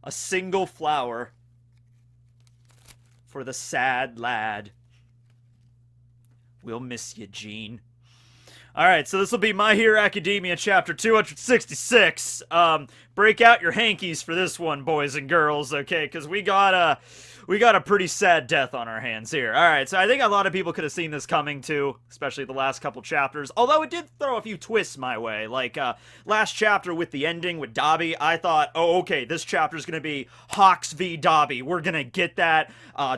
A single flower for the sad lad. We'll miss you, Gene. All right, so this will be My Hero Academia chapter 266. Break out your hankies for this one, boys and girls, okay? Because we got a pretty sad death on our hands here. All right, so I think a lot of people could have seen this coming too, especially the last couple chapters. Although it did throw a few twists my way. Like last chapter with the ending with Dabi, I thought, oh, okay, this chapter is gonna be Hawks v Dabi. We're gonna get that.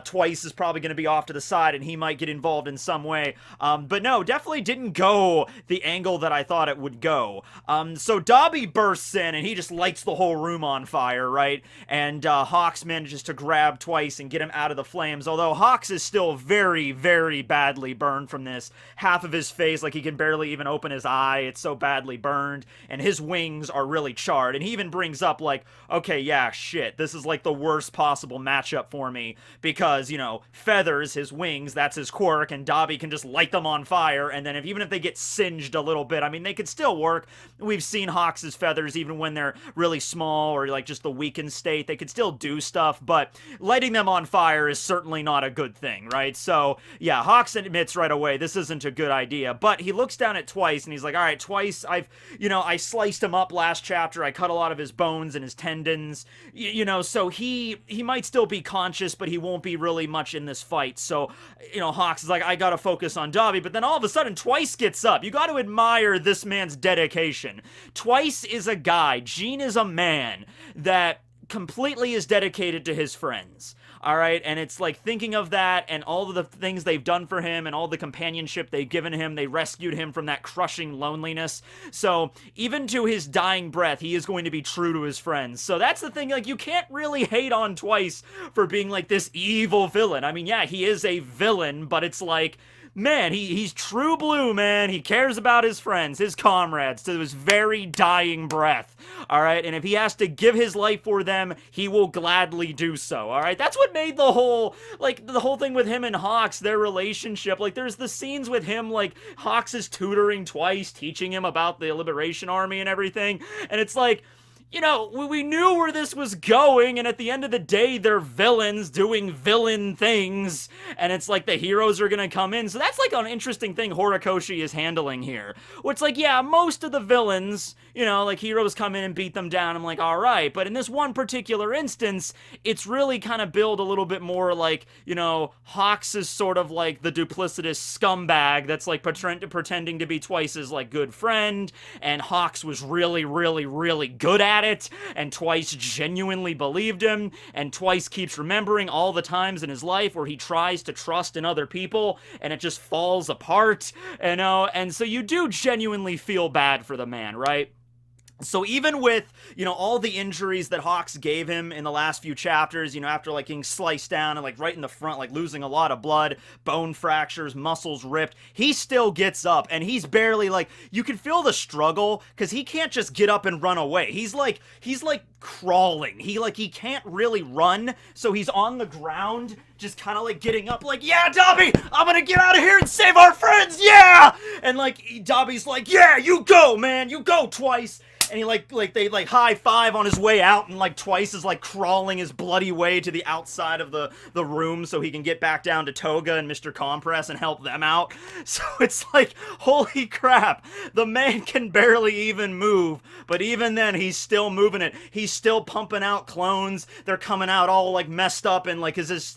Twice is probably gonna be off to the side, and he might get involved in some way. But no, definitely didn't go the angle that I thought it would go. So Dabi bursts in, and he just lights the whole room on fire, right? And Hawks manages to grab Twice and get him out of the flames, although Hawks is still very, very badly burned from this. Half of his face, like he can barely even open his eye, it's so badly burned, and his wings are really charred, and he even brings up like, okay, yeah, shit, this is like the worst possible matchup for me, because, you know, feathers, his wings, that's his quirk, and Dabi can just light them on fire, and then even if they get singed a little bit, I mean, they could still work. We've seen Hawks' feathers, even when they're really small, or like just the weakened state, they could still do stuff, but lighting them on fire is certainly not a good thing, right? So, yeah, Hawks admits right away this isn't a good idea, but he looks down at Twice, and he's like, all right, Twice, I sliced him up last chapter, I cut a lot of his bones and his tendons, so he might still be conscious, but he won't be really much in this fight, so, Hawks is like, I gotta focus on Dabi, but then all of a sudden, Twice gets up. You gotta admire this man's dedication. Twice is a guy, Gene is a man that completely is dedicated to his friends. All right, and it's like thinking of that and all of the things they've done for him and all the companionship they've given him. They rescued him from that crushing loneliness. So even to his dying breath, he is going to be true to his friends. So that's the thing, like, you can't really hate on Twice for being like this evil villain. I mean, yeah, he is a villain, but it's like, man, he's true blue, man. He cares about his friends, his comrades, to his very dying breath. All right, and if he has to give his life for them, he will gladly do so. All right, that's what made the whole thing with him and Hawks, their relationship. Like, there's the scenes with him, like Hawks is tutoring Twice, teaching him about the Liberation Army and everything, and it's like, we knew where this was going, and at the end of the day, they're villains doing villain things, and it's like the heroes are gonna come in. So that's like an interesting thing Horikoshi is handling here. Where it's like, yeah, most of the villains, like heroes come in and beat them down. I'm like, all right, but in this one particular instance, it's really kind of built a little bit more like, Hawks is sort of like the duplicitous scumbag that's like pretending to be Twice's like good friend, and Hawks was really, really, really good at it, and Twice genuinely believed him, and Twice keeps remembering all the times in his life where he tries to trust in other people and it just falls apart, and so you do genuinely feel bad for the man, right? So even with, all the injuries that Hawks gave him in the last few chapters, after like getting sliced down and like right in the front, like losing a lot of blood, bone fractures, muscles ripped, he still gets up, and he's barely like, you can feel the struggle because he can't just get up and run away. He's like crawling. He can't really run, so he's on the ground, just kind of like getting up, like, yeah, Dabi, I'm gonna get out of here and save our friends, yeah! And like, Dabi's like, yeah, you go, man, you go, Twice. And he they high five on his way out, and like Twice is like crawling his bloody way to the outside of the room so he can get back down to Toga and Mr. Compress and help them out. So it's like, holy crap, the man can barely even move, but even then he's still moving it. He's still pumping out clones. They're coming out all like messed up, and like his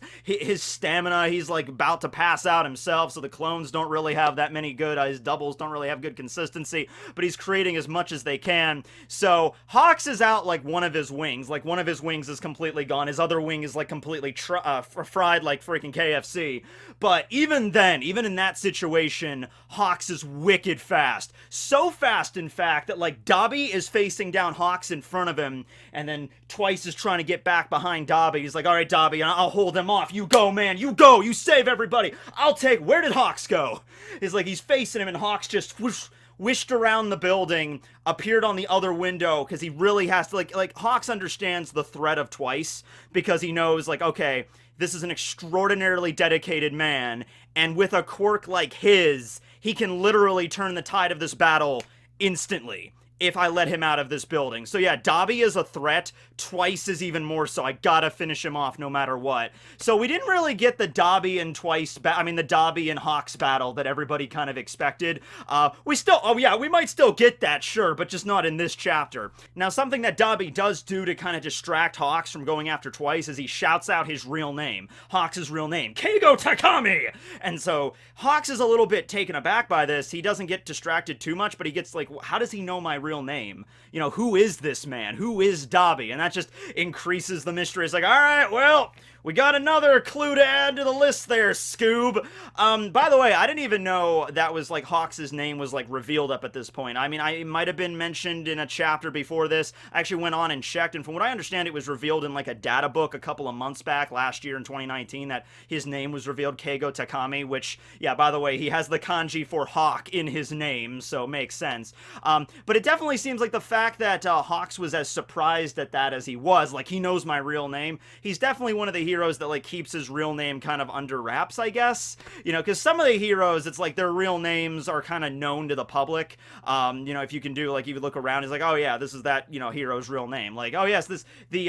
stamina, he's like about to pass out himself, so the clones don't really have that many good, his doubles don't really have good consistency, but he's creating as much as they can. So Hawks is out like one of his wings. Like one of his wings is completely gone. His other wing is like completely fried like freaking KFC. But even then, even in that situation, Hawks is wicked fast. So fast, in fact, that like Dabi is facing down Hawks in front of him, and then Twice is trying to get back behind Dabi. He's like, all right, Dabi, I'll hold him off. You go, man. You go. You save everybody. I'll take... Where did Hawks go? He's facing him, and Hawks just... whoosh, wished around the building, appeared on the other window, because he really has to, like, Hawks understands the threat of Twice, because he knows, like, okay, this is an extraordinarily dedicated man, and with a quirk like his, he can literally turn the tide of this battle instantly. if I let him out of this building. So yeah, Dobby is a threat. Twice is even more so. I gotta finish him off no matter what. So we didn't really get the Dobby and the Dobby and Hawks battle that everybody kind of expected. We might still get that, sure, but just not in this chapter. Now, something that Dobby does do to kind of distract Hawks from going after Twice is he shouts out his real name. Hawks' real name, Keigo Takami! And so Hawks is a little bit taken aback by this. He doesn't get distracted too much, but he gets like, how does he know my real name? You know, who is this man? Who is Dobby? And that just increases the mystery. It's like, all right, well, we got another clue to add to the list there, Scoob. By the way, I didn't even know that was like Hawks' name was like revealed up at this point. I mean, it might have been mentioned in a chapter before this. I actually went on and checked, and from what I understand, it was revealed in like a data book a couple of months back last year in 2019 that his name was revealed, Keigo Takami, which, yeah, by the way, he has the kanji for hawk in his name, so makes sense. But it definitely seems like the fact that Hawks was as surprised at that as he was, like he knows my real name, he's definitely one of the heroes that like keeps his real name kind of under wraps, I guess. You know, because some of the heroes, it's like their real names are kind of known to the public. You know, if you can do, like, if you look around, it's like, oh yeah, this is that, you know, hero's real name. Like, oh yes, this, the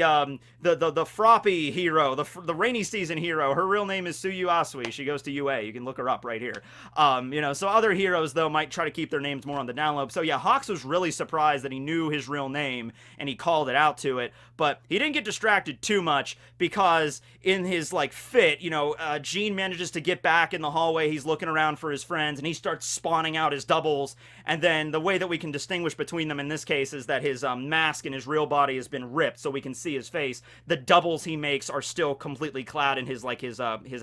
Froppy hero, the rainy season hero, her real name is Suyu Asui. She goes to UA. You can look her up right here. You know, so other heroes, though, might try to keep their names more on the down low. So yeah, Hawks was really surprised that he knew his real name, and he called it out to it, but he didn't get distracted too much, because in his, like, fit, you know, Jean manages to get back in the hallway. He's looking around for his friends, and he starts spawning out his doubles, and then the way that we can distinguish between them in this case is that his mask and his real body has been ripped, so we can see his face. The doubles he makes are still completely clad in his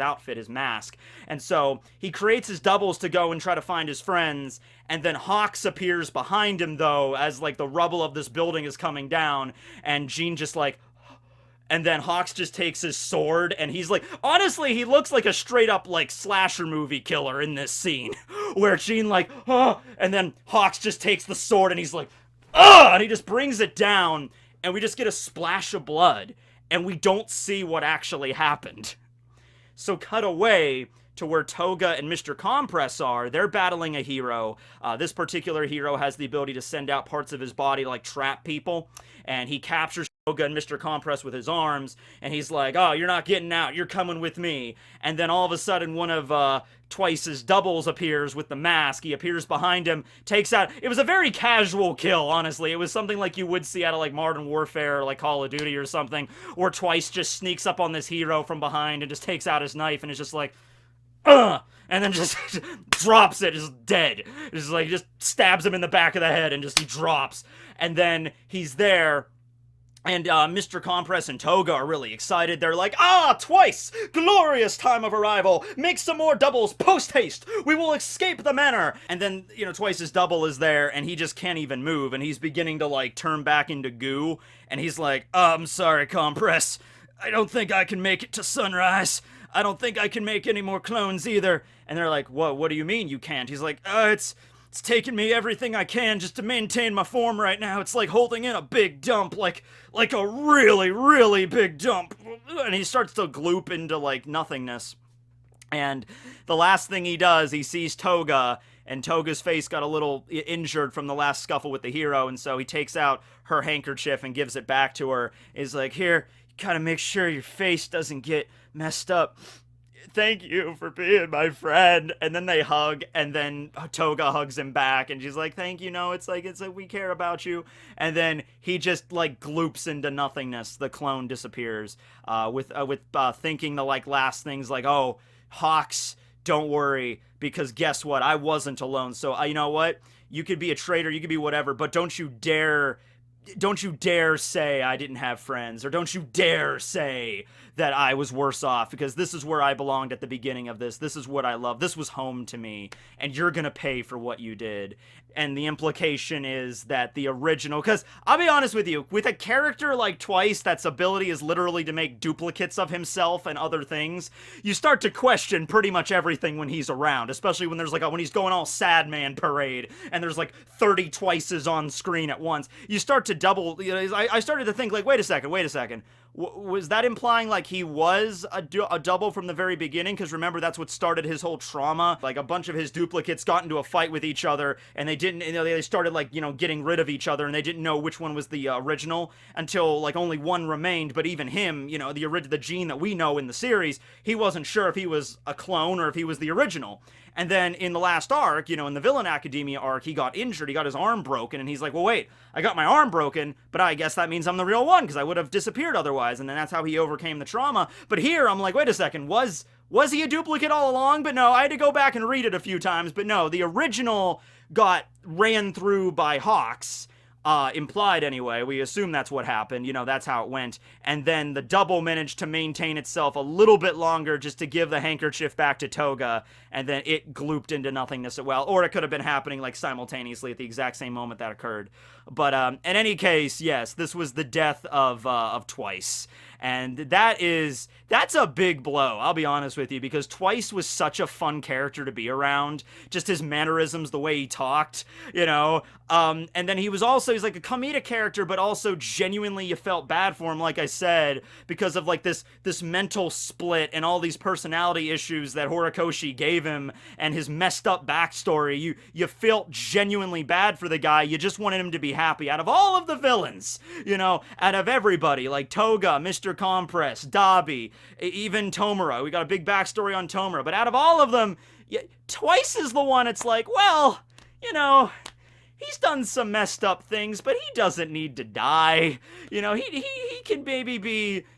outfit, his mask, and so he creates his doubles to go and try to find his friends, and then Hawks appears behind him, though, as, like, the rubble of this building is coming down, and Jean just, like, and then Hawks just takes his sword, and he's like, honestly, he looks like a straight up, like, slasher movie killer in this scene, where Jean, like, oh, and then Hawks just takes the sword, and he's like, oh, and he just brings it down, and we just get a splash of blood, and we don't see what actually happened. So cut away to where Toga and Mr. Compress are. They're battling a hero. This particular hero has the ability to send out parts of his body to, like, trap people, and he captures Toga and Mr. Compress with his arms, and he's like, oh, you're not getting out, you're coming with me. And then all of a sudden, one of Twice's doubles appears with the mask. He appears behind him, takes out... It was a very casual kill, honestly. It was something like you would see out of, like, Modern Warfare or, like, Call of Duty or something, where Twice just sneaks up on this hero from behind and just takes out his knife and is just like, and then just drops it, just dead. Just stabs him in the back of the head and just he drops. And then he's there, and Mr. Compress and Toga are really excited. They're like, Twice! Glorious time of arrival! Make some more doubles, post-haste! We will escape the manor! And then, you know, Twice's double is there, and he just can't even move, and he's beginning to, like, turn back into goo, and he's like, I'm sorry, Compress. I don't think I can make it to sunrise. I don't think I can make any more clones either. And they're like, what do you mean you can't? He's like, it's taken me everything I can just to maintain my form right now. It's like holding in a big dump, like a really, really big dump. And he starts to gloop into, like, nothingness. And the last thing he does, he sees Toga, and Toga's face got a little injured from the last scuffle with the hero, and so he takes out her handkerchief and gives it back to her. He's like, here, gotta make sure your face doesn't get messed up. Thank you for being my friend. And then they hug, and then Toga hugs him back, and she's like, thank you, no, it's like we care about you. And then he just, like, gloops into nothingness. The clone disappears, with thinking the, like, last things, like, oh, Hawks, don't worry, because guess what, I wasn't alone. So you know what, you could be a traitor, you could be whatever, but don't you dare say I didn't have friends, or don't you dare say that I was worse off, because this is where I belonged at the beginning of this. This is what I love. This was home to me, and you're gonna pay for what you did. And the implication is that the original, because I'll be honest with you, with a character like Twice that's ability is literally to make duplicates of himself and other things, you start to question pretty much everything when he's around, especially when there's like when he's going all sad man parade and there's like 30 Twices on screen at once. You start to double, you know, I started to think, like, wait a second, was that implying like he was a double from the very beginning? Because remember, that's what started his whole trauma. Like a bunch of his duplicates got into a fight with each other, and they didn't. They started like getting rid of each other, and they didn't know which one was the original until like only one remained. But even him, the Gene that we know in the series, he wasn't sure if he was a clone or if he was the original. And then in the last arc, in the Villain Academia arc, he got injured, he got his arm broken, and he's like, well, wait, I got my arm broken, but I guess that means I'm the real one, because I would have disappeared otherwise, and then that's how he overcame the trauma. But here, I'm like, wait a second, was he a duplicate all along? But no, I had to go back and read it a few times, but no, the original got ran through by Hawks, implied anyway. We assume that's what happened. That's how it went. And then the double managed to maintain itself a little bit longer just to give the handkerchief back to Toga, and then it glooped into nothingness as well. Or it could have been happening like simultaneously at the exact same moment that occurred. But in any case, yes, this was the death of Twice. And that's a big blow, I'll be honest with you, because Twice was such a fun character to be around. Just his mannerisms, the way he talked, and then he's like a comedic character, but also genuinely you felt bad for him, like I said, because of like this mental split and all these personality issues that Horikoshi gave him, and his messed up backstory. You felt genuinely bad for the guy. You just wanted him to be happy. Out of all of the villains, out of everybody, like Toga, Mr. Compress, Dabi, even Tomura. We got a big backstory on Tomura, but out of all of them, Twice is the one. It's like, well, he's done some messed up things, but he doesn't need to die. He can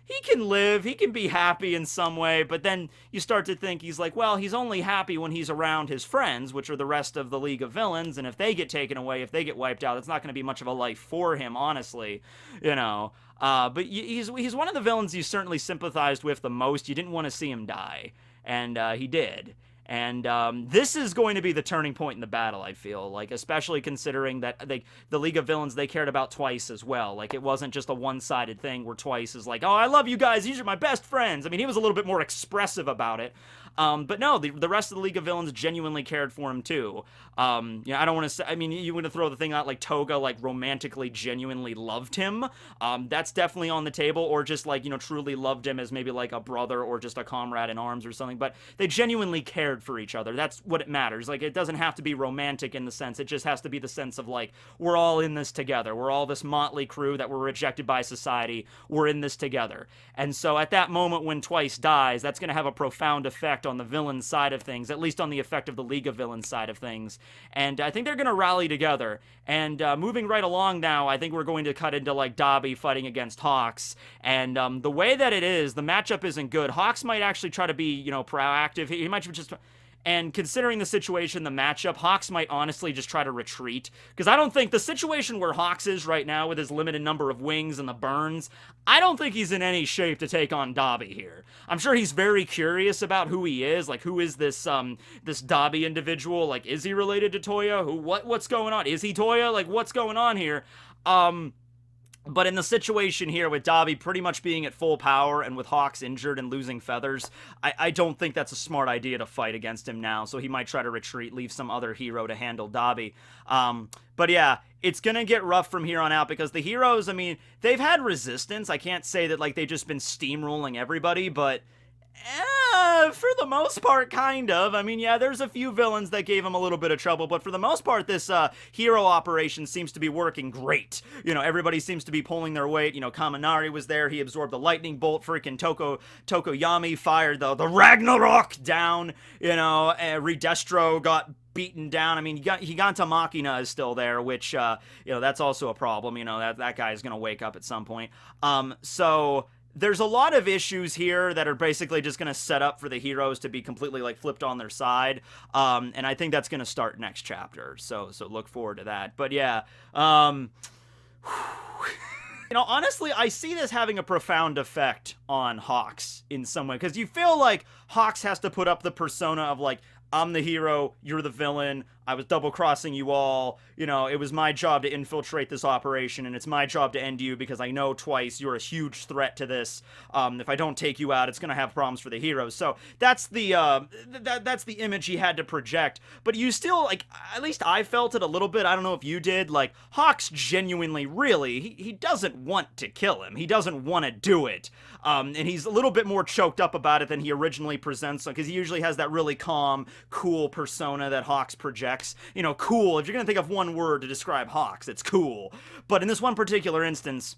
he can live, he can be happy in some way, but then you start to think he's like, well, he's only happy when he's around his friends, which are the rest of the League of Villains, and if they get taken away, if they get wiped out, it's not going to be much of a life for him, honestly, but he's one of the villains you certainly sympathized with the most. You didn't want to see him die, and he did. And this is going to be the turning point in the battle, I feel, like, especially considering that the League of Villains, they cared about Twice as well. Like, it wasn't just a one-sided thing where Twice is like, oh, I love you guys, these are my best friends. I mean, he was a little bit more expressive about it. But no, the rest of the League of Villains genuinely cared for him too. I don't want to say, I mean, you want to throw the thing out like Toga, like, romantically, genuinely loved him. That's definitely on the table, or just like, truly loved him as maybe like a brother or just a comrade in arms or something. But they genuinely cared for each other. That's what it matters. Like, it doesn't have to be romantic in the sense. It just has to be the sense of like, we're all in this together. We're all this motley crew that were rejected by society. We're in this together. And so at that moment when Twice dies, that's going to have a profound effect on the villain side of things, at least on the effect of the League of Villains side of things. And I think they're going to rally together. And moving right along now, I think we're going to cut into like Dabi fighting against Hawks. And the way that it is, the matchup isn't good. Hawks might actually try to be, proactive. He might just... And considering the situation, the matchup, Hawks might honestly just try to retreat. Because I don't think the situation where Hawks is right now with his limited number of wings and the burns, I don't think he's in any shape to take on Dabi here. I'm sure he's very curious about who he is. Like, who is this Dabi individual? Like, is he related to Toya? What's going on? Is he Toya? Like, what's going on here? But in the situation here with Dabi pretty much being at full power and with Hawks injured and losing feathers, I don't think that's a smart idea to fight against him now. So he might try to retreat, leave some other hero to handle Dabi. But yeah, it's going to get rough from here on out because the heroes, I mean, they've had resistance. I can't say that like they've just been steamrolling everybody, but... for the most part, kind of. I mean, yeah, there's a few villains that gave him a little bit of trouble, but for the most part, this hero operation seems to be working great. Everybody seems to be pulling their weight. Kaminari was there. He absorbed the lightning bolt. Freaking Tokoyami fired the Ragnarok down. Redestro got beaten down. I mean, Giganta Machina is still there, which, that's also a problem. That guy is going to wake up at some point. So... There's a lot of issues here that are basically just going to set up for the heroes to be completely, like, flipped on their side, and I think that's going to start next chapter, so look forward to that. But yeah, honestly, I see this having a profound effect on Hawks in some way, because you feel like Hawks has to put up the persona of, like, I'm the hero, you're the villain, I was double-crossing you all. You know, it was my job to infiltrate this operation, and it's my job to end you because I know Twice, you're a huge threat to this. If I don't take you out, it's gonna have problems for the heroes. So that's the that's the image he had to project. But you still, like, at least I felt it a little bit. I don't know if you did. Like, Hawks genuinely, really, he doesn't want to kill him. He doesn't want to do it. And he's a little bit more choked up about it than he originally presents, because he usually has that really calm, cool persona that Hawks projects. You know, cool. If you're gonna think of one word to describe Hawks, it's cool. But in this one particular instance,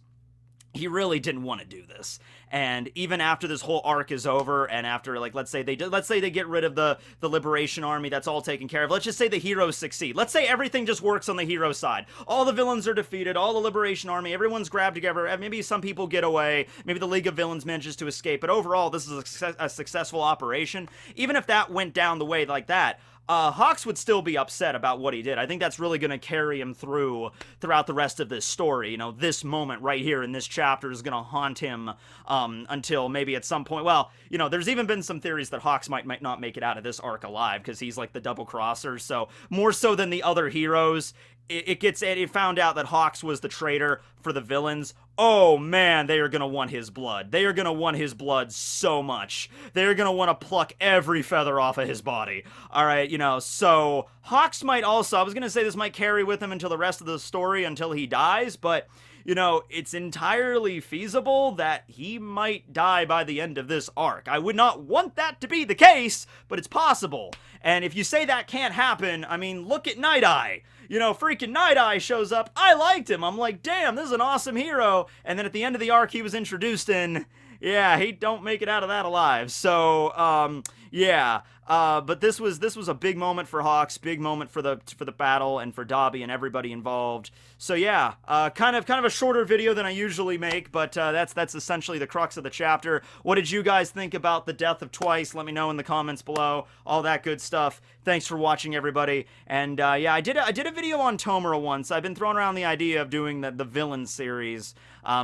he really didn't want to do this. And even after this whole arc is over, and after, like, let's say they get rid of the Liberation Army, that's all taken care of. Let's just say the heroes succeed. Let's say everything just works on the hero side. All the villains are defeated, all the Liberation Army, everyone's grabbed together, maybe some people get away, maybe the League of Villains manages to escape, but overall, this is a successful operation. Even if that went down the way like that, Hawks would still be upset about what he did. I think that's really going to carry him throughout the rest of this story. You know, this moment right here in this chapter is going to haunt him until maybe at some point. Well, you know, there's even been some theories that Hawks might not make it out of this arc alive because he's like the double crosser. So more so than the other heroes, it found out that Hawks was the traitor for the villains. Oh man, they are gonna want his blood. They are gonna want his blood so much. They are gonna want to pluck every feather off of his body. Alright, you know, so Hawks might also, I was gonna say this might carry with him until the rest of the story, until he dies, but you know, it's entirely feasible that he might die by the end of this arc. I would not want that to be the case, but it's possible. And if you say that can't happen, I mean, look at Night Eye. You know, freaking Night Eye shows up. I liked him. I'm like, damn, this is an awesome hero. And then at the end of the arc he was introduced in, yeah, he don't make it out of that alive. So, yeah. But this was a big moment for Hawks, big moment for the battle and for Dabi and everybody involved. So yeah, kind of a shorter video than I usually make, but that's essentially the crux of the chapter. What did you guys think about the death of Twice? Let me know in the comments below. All that good stuff. Thanks for watching, everybody. And yeah, I did a video on Tomura once. I've been throwing around the idea of doing the villain series.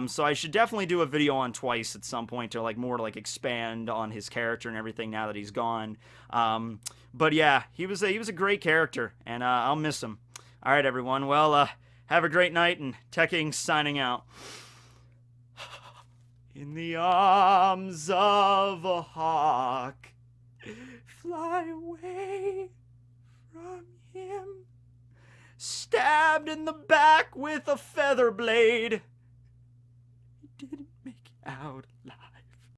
So I should definitely do a video on Twice at some point to more expand on his character and everything now that he's gone. But yeah, he was a great character, and I'll miss him. All right, everyone. Well, have a great night, and Tekking signing out. In the arms of a hawk, fly away from him. Stabbed in the back with a feather blade. He didn't make it out alive.